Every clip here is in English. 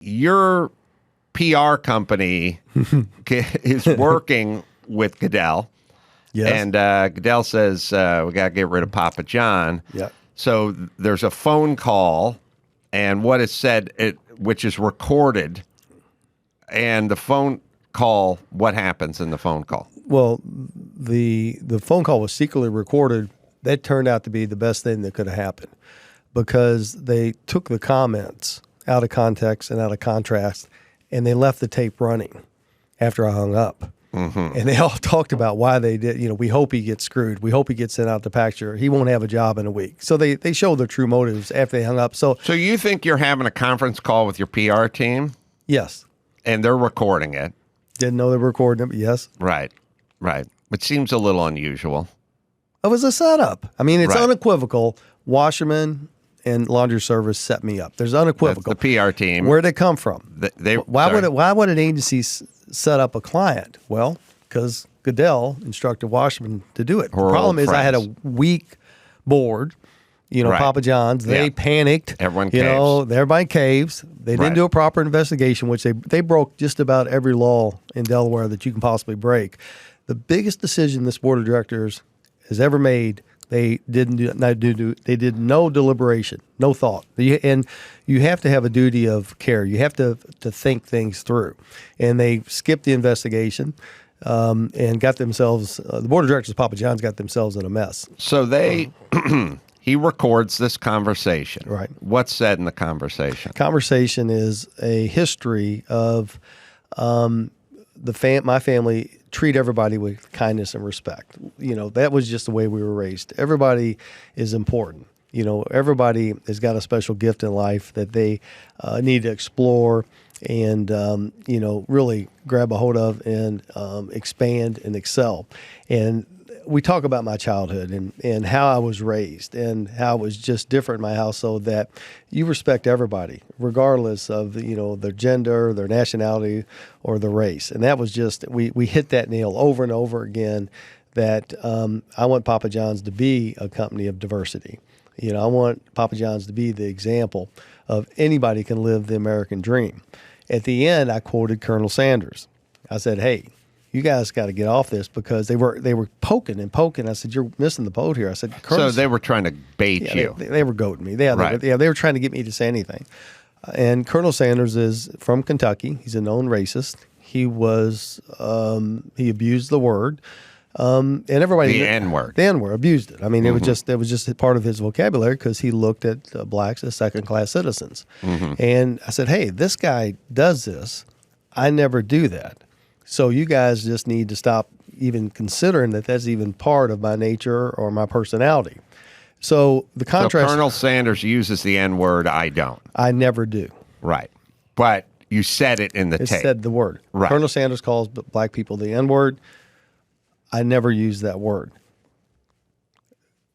your PR company is working with Goodell. Yes. And Goodell says, we got to get rid of Papa John. Yeah. So there's a phone call, and what is said, which is recorded, and the phone call, what happens in the phone call? Well, the phone call was secretly recorded. That turned out to be the best thing that could have happened because they took the comments out of context and out of contrast, and they left the tape running after I hung up. Mm-hmm. And they all talked about why they did. We hope he gets screwed. We hope he gets sent out to pasture. He won't have a job in a week. So they showed their true motives after they hung up. So you think you're having a conference call with your PR team? Yes. And they're recording it. Didn't know they were recording it, but yes. Right. It seems a little unusual. It was a setup. I mean, it's Right. unequivocal. Washerman and laundry service set me up. There's unequivocal. That's the PR team. Where'd it come from? Why would an agency set up a client? Well, because Goodell instructed Washerman to do it. The problem is I had a weak board. Right. Papa John's, they panicked. Everyone caves. Everybody caves. They didn't do a proper investigation, which they broke just about every law in Delaware that you can possibly break. The biggest decision this board of directors has ever made, they did no deliberation, no thought. And you have to have a duty of care. You have to think things through. And they skipped the investigation and got themselves, the board of directors of Papa John's got themselves in a mess. So he records this conversation. Right. What's said in the conversation? Conversation is a history of my family treat everybody with kindness and respect. That was just the way we were raised. Everybody is important. Everybody has got a special gift in life that they need to explore and, really grab a hold of and expand and excel. And we talk about my childhood and how I was raised and how it was just different in my household, that you respect everybody, regardless of, their gender, their nationality, or their race. And that was just, we hit that nail over and over again, that I want Papa John's to be a company of diversity. I want Papa John's to be the example of anybody can live the American dream. At the end, I quoted Colonel Sanders. I said, hey, you guys got to get off this, because they were poking and poking. I said, you're missing the boat here. I said, so they were trying to bait you. They were goading me. They were trying to get me to say anything. And Colonel Sanders is from Kentucky. He's a known racist. He abused the word. And everybody, the N-word. The N-word, abused it. I mean, it was just part of his vocabulary, because he looked at blacks as second-class citizens. Mm-hmm. And I said, hey, this guy does this. I never do that. So you guys just need to stop even considering that that's even part of my nature or my personality. So the contrast. So Colonel Sanders uses the N-word. I don't. I never do. Right. But you said it in the tape. It said the word. Right. Colonel Sanders calls black people the N-word. I never use that word.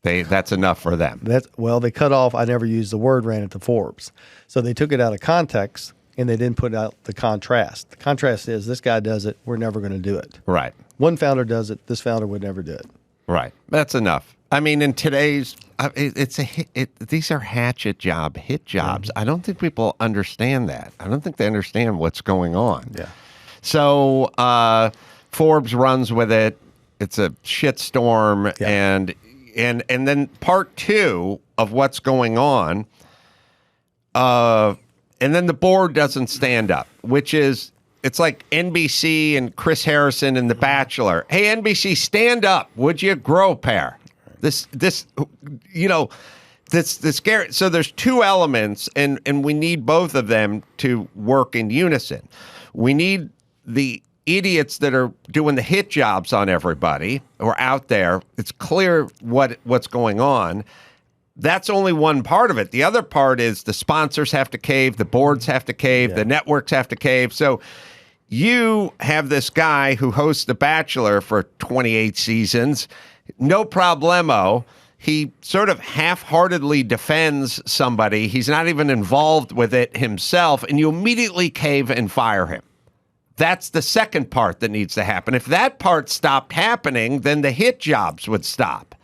That's enough for them. They cut off, I never used the word, ran it to Forbes. So they took it out of context, and they didn't put out the contrast. The contrast is, this guy does it, we're never going to do it. Right. One founder does it, this founder would never do it. Right. That's enough. I mean, in today's, these are hit jobs. Mm-hmm. I don't think people understand that. I don't think they understand what's going on. Yeah. So Forbes runs with it. It's a shitstorm. Yeah. And then part two of what's going on, and then the board doesn't stand up, which is, it's like NBC and Chris Harrison and The Bachelor. Hey, NBC, stand up. Would you grow a pair? This scary. So there's two elements, and we need both of them to work in unison. We need the idiots that are doing the hit jobs on everybody, or out there. It's clear what's going on. That's only one part of it. The other part is the sponsors have to cave, the boards have to cave, the networks have to cave. So you have this guy who hosts The Bachelor for 28 seasons, no problemo. He sort of half-heartedly defends somebody. He's not even involved with it himself, and you immediately cave and fire him. That's the second part that needs to happen. If that part stopped happening, then the hit jobs would stop.